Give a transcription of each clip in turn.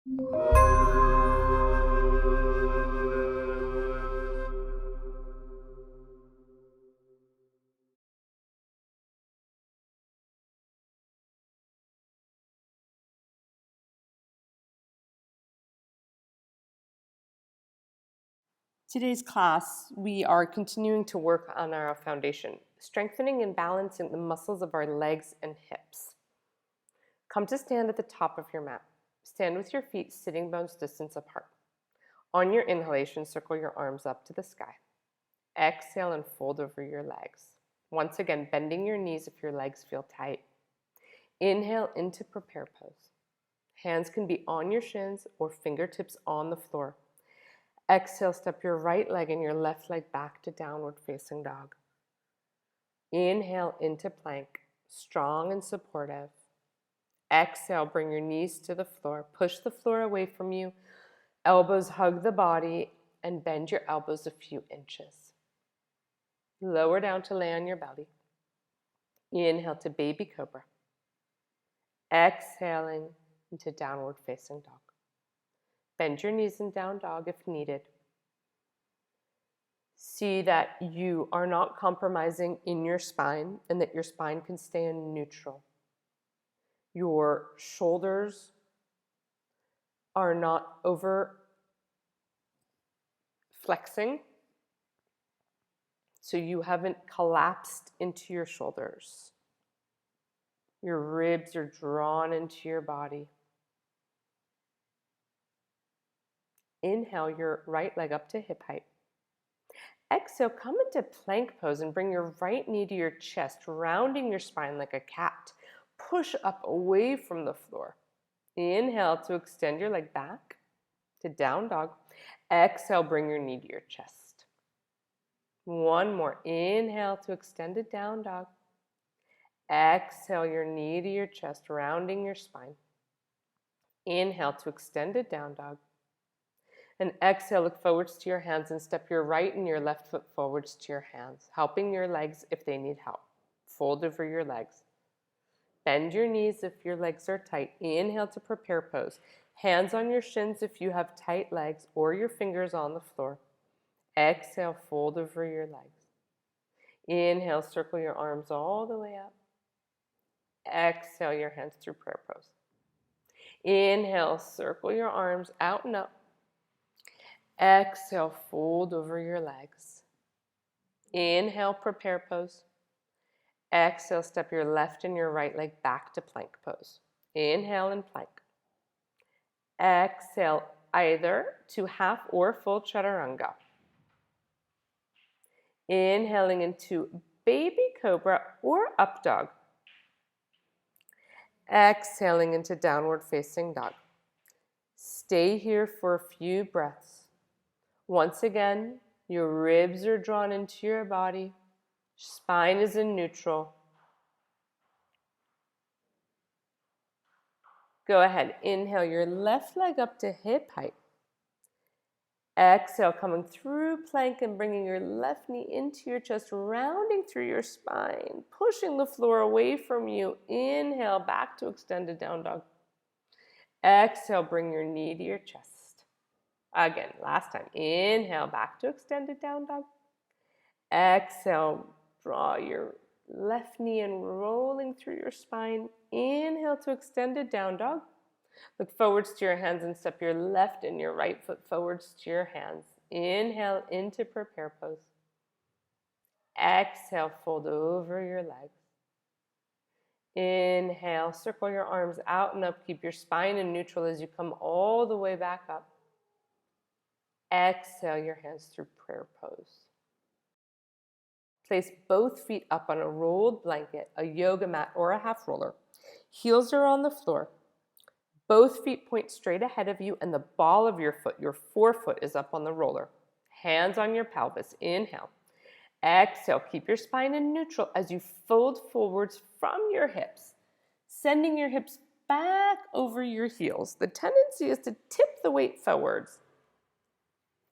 Today's class, we are continuing to work on our foundation, strengthening and balancing the muscles of our legs and hips. Come to stand at the top of your mat. Stand with your feet sitting bones distance apart. On your inhalation, circle your arms up to the sky. Exhale and fold over your legs. Once again, bending your knees if your legs feel tight. Inhale into prepare pose. Hands can be on your shins or fingertips on the floor. Exhale, step your right leg and your left leg back to downward facing dog. Inhale into plank, strong and supportive. Exhale, bring your knees to the floor. Push the floor away from you. Elbows hug the body and bend your elbows a few inches. Lower down to lay on your belly. Inhale to baby cobra. Exhaling into downward facing dog. Bend your knees in down dog if needed. See that you are not compromising in your spine and that your spine can stay in neutral. Your shoulders are not over flexing, so you haven't collapsed into your shoulders. Your ribs are drawn into your body. Inhale your right leg up to hip height. Exhale, come into plank pose and bring your right knee to your chest, rounding your spine like a cat. Push up away from the floor. Inhale to extend your leg back to down dog. Exhale, bring your knee to your chest. One more. Inhale to extend it down dog. Exhale your knee to your chest, rounding your spine. Inhale to extend it down dog. And exhale, look forwards to your hands and step your right and your left foot forwards to your hands, helping your legs if they need help. Fold over your legs. Bend your knees if your legs are tight. Inhale to prepare pose. Hands on your shins if you have tight legs or your fingers on the floor. Exhale, fold over your legs. Inhale, circle your arms all the way up. Exhale your hands through prayer pose. Inhale, circle your arms out and up. Exhale, fold over your legs. Inhale, prepare pose. Exhale, step your left and your right leg back to plank pose. Inhale and plank. Exhale, either to half or full chaturanga. Inhaling into baby cobra or up dog. Exhaling into downward facing dog. Stay here for a few breaths. Once again, your ribs are drawn into your body. Spine is in neutral. Go ahead, inhale your left leg up to hip height. Exhale, coming through plank and bringing your left knee into your chest, rounding through your spine, pushing the floor away from you. Inhale, back to extended down dog. Exhale, bring your knee to your chest. Again, last time. Inhale, back to extended down dog. Exhale, draw your left knee and rolling through your spine. Inhale to extended down dog. Look forwards to your hands and step your left and your right foot forwards to your hands. Inhale into prepare pose. Exhale, fold over your legs. Inhale, circle your arms out and up. Keep your spine in neutral as you come all the way back up. Exhale your hands through prayer pose. Place both feet up on a rolled blanket, a yoga mat, or a half roller. Heels are on the floor. Both feet point straight ahead of you and the ball of your foot, your forefoot, is up on the roller. Hands on your pelvis. Inhale. Exhale. Keep your spine in neutral as you fold forwards from your hips, sending your hips back over your heels. The tendency is to tip the weight forwards.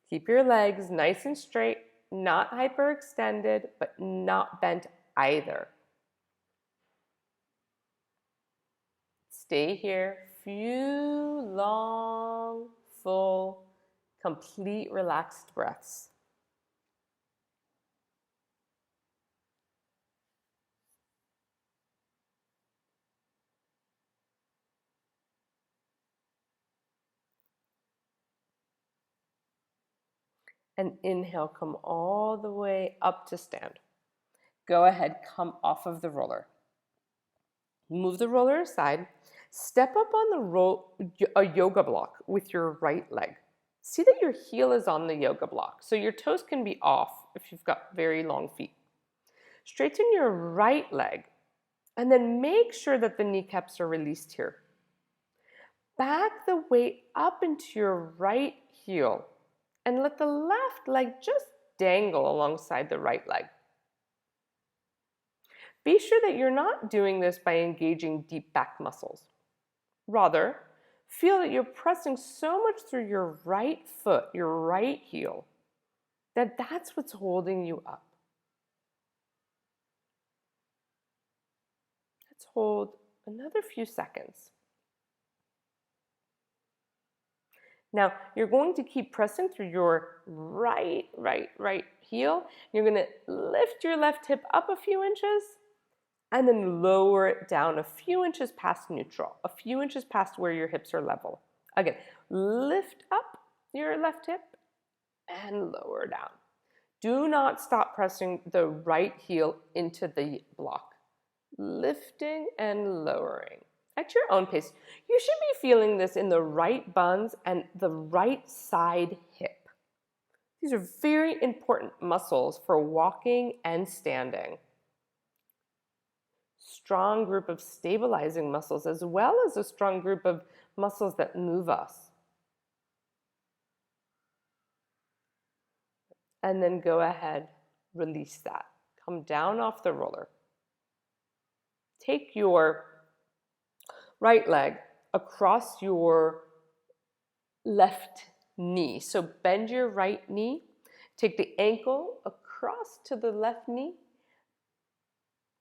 Keep your legs nice and straight, not hyperextended, but not bent either. Stay here, few long Complete relaxed breaths. And inhale, come all the way up to stand. Go ahead, come off of the roller. Move the roller aside. Step up on a yoga block with your right leg. See that your heel is on the yoga block, so your toes can be off if you've got very long feet. Straighten your right leg, and then make sure that the kneecaps are released here. Back the weight up into your right heel, and let the left leg just dangle alongside the right leg. Be sure that you're not doing this by engaging deep back muscles. Rather, feel that you're pressing so much through your right foot, your right heel, that that's what's holding you up. Let's hold another few seconds. Now, you're going to keep pressing through your right heel. You're going to lift your left hip up a few inches and then lower it down a few inches past neutral, a few inches past where your hips are level. Again, lift up your left hip and lower down. Do not stop pressing the right heel into the block. Lifting and lowering at your own pace. You should be feeling this in the right buns and the right side hip. These are very important muscles for walking and standing. Strong group of stabilizing muscles as well as a strong group of muscles that move us. And then go ahead, release that. Come down off the roller. Take your right leg across your left knee. So bend your right knee. Take the ankle across to the left knee.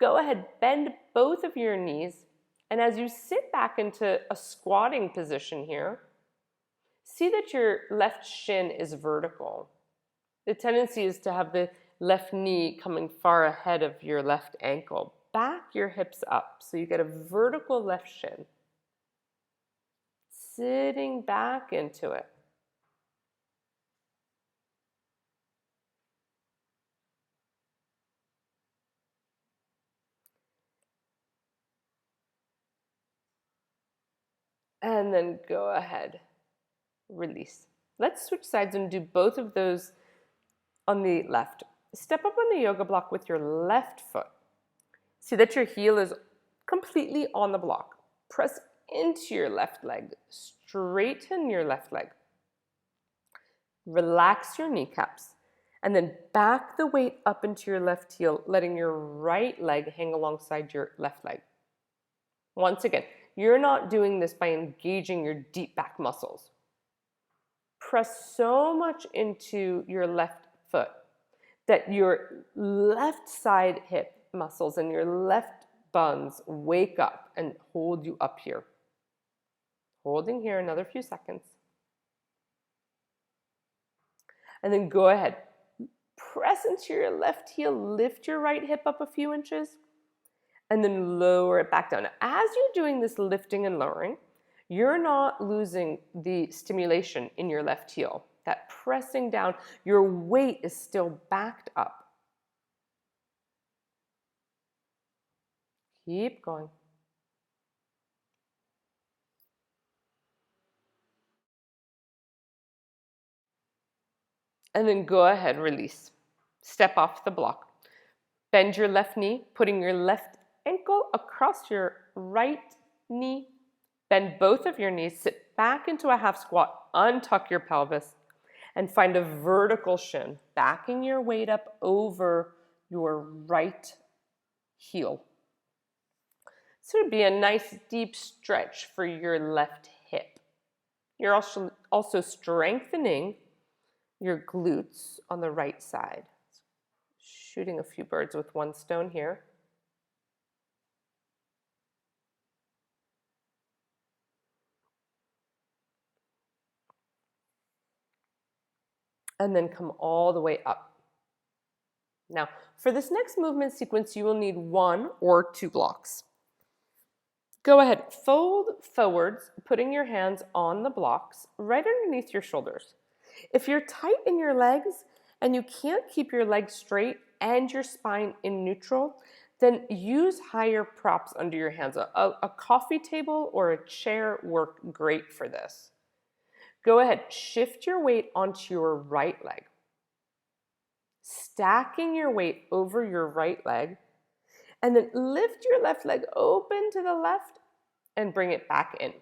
Go ahead, bend both of your knees. And as you sit back into a squatting position here, see that your left shin is vertical. The tendency is to have the left knee coming far ahead of your left ankle. Back your hips up so you get a vertical left shin. Sitting back into it. And then go ahead, release. Let's switch sides and do both of those on the left. Step up on the yoga block with your left foot. See that your heel is completely on the block. Press into your left leg. Straighten your left leg. Relax your kneecaps. And then back the weight up into your left heel, letting your right leg hang alongside your left leg. Once again, you're not doing this by engaging your deep back muscles. Press so much into your left foot that your left side hip muscles and your left buns wake up and hold you up here. Holding here another few seconds. And then go ahead. Press into your left heel, lift your right hip up a few inches, and then lower it back down. Now, as you're doing this lifting and lowering, you're not losing the stimulation in your left heel. That pressing down, your weight is still backed up. Keep going. And then go ahead, release. Step off the block. Bend your left knee, putting your left ankle across your right knee. Bend both of your knees, sit back into a half squat, untuck your pelvis, and find a vertical shin, backing your weight up over your right heel. So it'd be a nice deep stretch for your left hip. You're also strengthening your glutes on the right side. Shooting a few birds with one stone here. and then come all the way up. Now, for this next movement sequence, you will need 1 or 2 blocks. Go ahead, fold forwards, putting your hands on the blocks right underneath your shoulders. If you're tight in your legs and you can't keep your legs straight and your spine in neutral, then use higher props under your hands. A coffee table or a chair work great for this. Go ahead, shift your weight onto your right leg. Stacking your weight over your right leg, and then lift your left leg open to the left and bring it back in.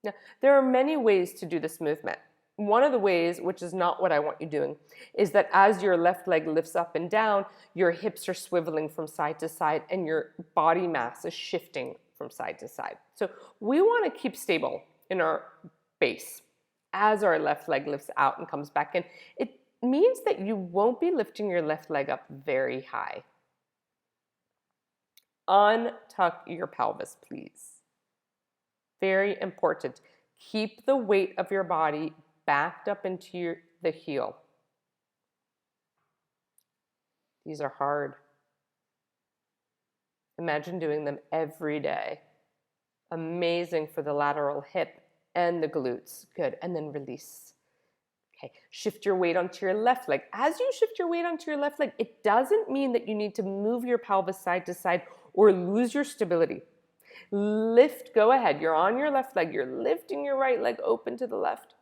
Now, there are many ways to do this movement. One of the ways, which is not what I want you doing, is that as your left leg lifts up and down, your hips are swiveling from side to side and your body mass is shifting from side to side. So we want to keep stable in our base as our left leg lifts out and comes back in. It means that you won't be lifting your left leg up very high. Untuck your pelvis, please. Very important. Keep the weight of your body backed up into the heel. These are hard. Imagine doing them every day. Amazing for the lateral hip and the glutes. Good. And then release. Okay. Shift your weight onto your left leg. As you shift your weight onto your left leg, it doesn't mean that you need to move your pelvis side to side or lose your stability. Lift, go ahead. You're on your left leg. You're lifting your right leg open to the left,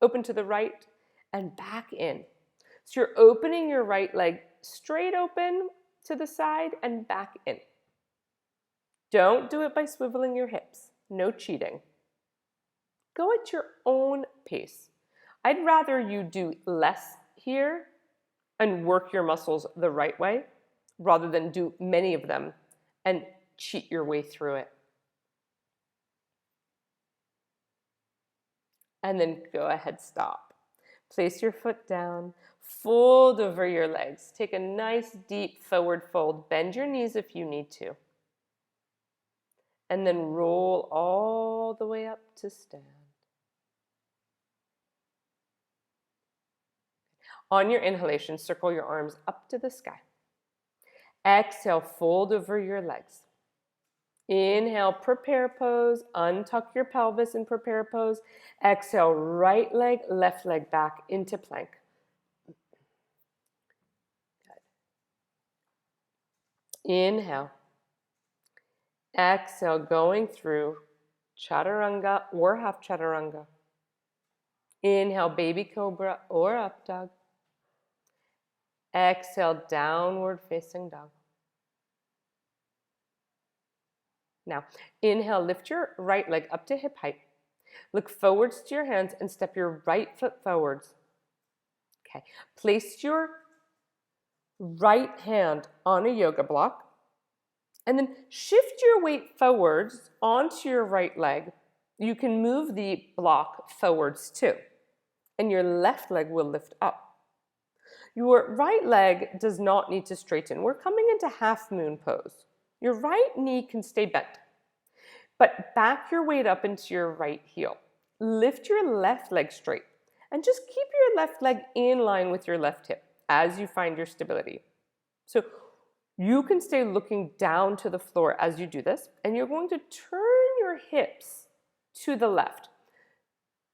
open to the right, and back in. So you're opening your right leg straight open to the side and back in. Don't do it by swiveling your hips. No cheating. Go at your own pace. I'd rather you do less here and work your muscles the right way rather than do many of them and cheat your way through it. And then go ahead, stop. Place your foot down, fold over your legs. Take a nice deep forward fold. Bend your knees if you need to. And then roll all the way up to stand. On your inhalation, circle your arms up to the sky. Exhale, fold over your legs. Inhale, prepare pose. Untuck your pelvis in prepare pose. Exhale, right leg, left leg back into plank. Good. Inhale. Exhale, going through chaturanga or half chaturanga. Inhale, baby cobra or up dog. Exhale, downward facing dog. Now, inhale, lift your right leg up to hip height. Look forwards to your hands and step your right foot forwards. Okay. Place your right hand on a yoga block and then shift your weight forwards onto your right leg. You can move the block forwards too, and your left leg will lift up. Your right leg does not need to straighten. We're coming into half moon pose. Your right knee can stay bent, but back your weight up into your right heel. Lift your left leg straight and just keep your left leg in line with your left hip as you find your stability. So you can stay looking down to the floor as you do this, and you're going to turn your hips to the left,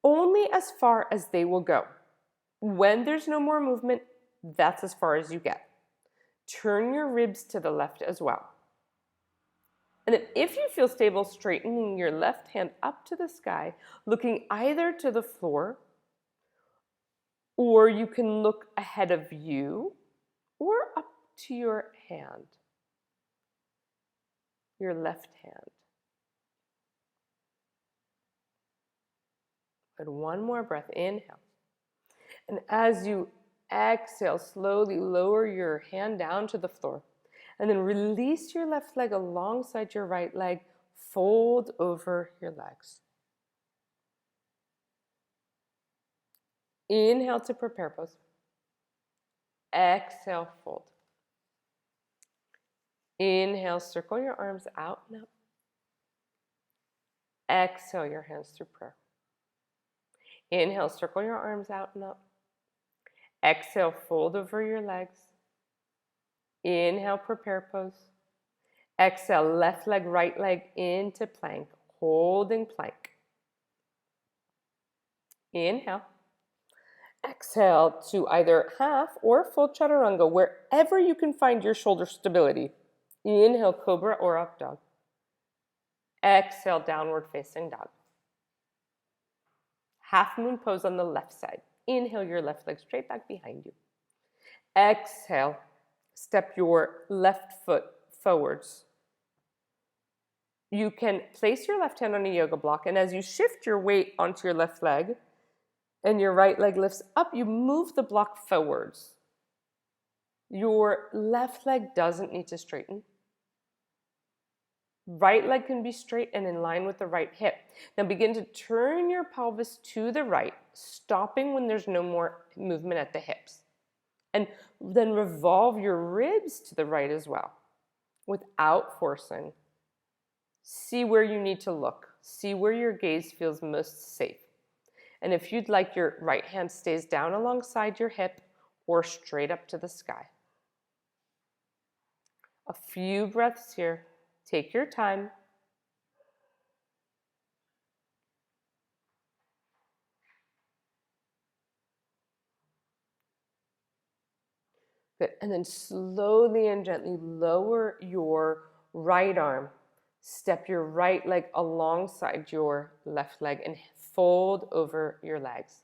only as far as they will go. When there's no more movement, that's as far as you get. Turn your ribs to the left as well. And then if you feel stable, straightening your left hand up to the sky, looking either to the floor, or you can look ahead of you, or up to your hand, your left hand. Good. One more breath, inhale. And as you exhale, slowly lower your hand down to the floor. And then release your left leg alongside your right leg. Fold over your legs. Inhale to prepare pose. Exhale, fold. Inhale, circle your arms out and up. Exhale your hands through prayer. Inhale, circle your arms out and up. Exhale, fold over your legs. Inhale, prepare pose. Exhale, left leg, right leg into plank, holding plank. Inhale. Exhale to either half or full chaturanga, wherever you can find your shoulder stability. Inhale, cobra or up dog. Exhale, downward facing dog. Half moon pose on the left side. Inhale your left leg straight back behind you. Exhale, step your left foot forwards. You can place your left hand on a yoga block, and as you shift your weight onto your left leg and your right leg lifts up, you move the block forwards. Your left leg doesn't need to straighten. Right leg can be straight and in line with the right hip. Now begin to turn your pelvis to the right, stopping when there's no more movement at the hips. And then revolve your ribs to the right as well, without forcing. See where you need to look. See where your gaze feels most safe. And if you'd like, your right hand stays down alongside your hip or straight up to the sky. A few breaths here. Take your time. Good. And then slowly and gently lower your right arm. Step your right leg alongside your left leg and fold over your legs.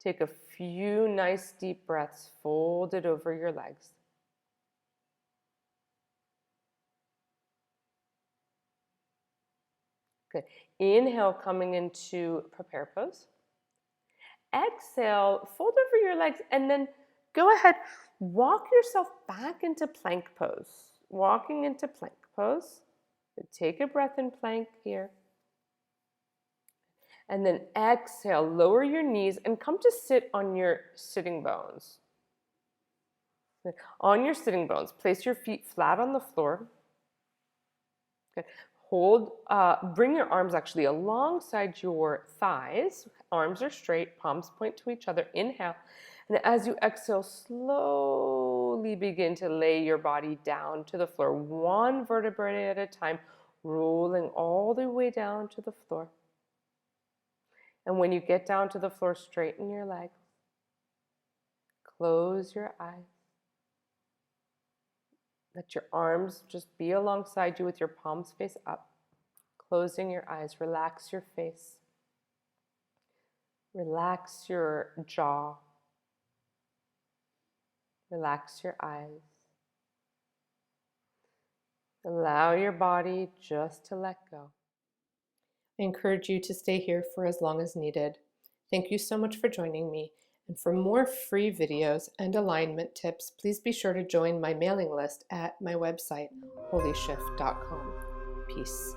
Take a few nice deep breaths, folded over your legs. Good. Inhale, coming into prepare pose. Exhale, fold over your legs, and then go ahead, walk yourself back into plank pose. Walking into plank pose. Take a breath in plank here. And then exhale, lower your knees and come to sit on your sitting bones. On your sitting bones, place your feet flat on the floor. Okay. Hold, bring your arms actually alongside your thighs. Arms are straight, palms point to each other. Inhale. And as you exhale, slowly begin to lay your body down to the floor, one vertebrae at a time, rolling all the way down to the floor. And when you get down to the floor, straighten your legs. Close your eyes. Let your arms just be alongside you with your palms face up. Closing your eyes, relax your face. Relax your jaw. Relax your eyes. Allow your body just to let go. I encourage you to stay here for as long as needed. Thank you so much for joining me. And for more free videos and alignment tips, please be sure to join my mailing list at my website, holyshift.com. Peace.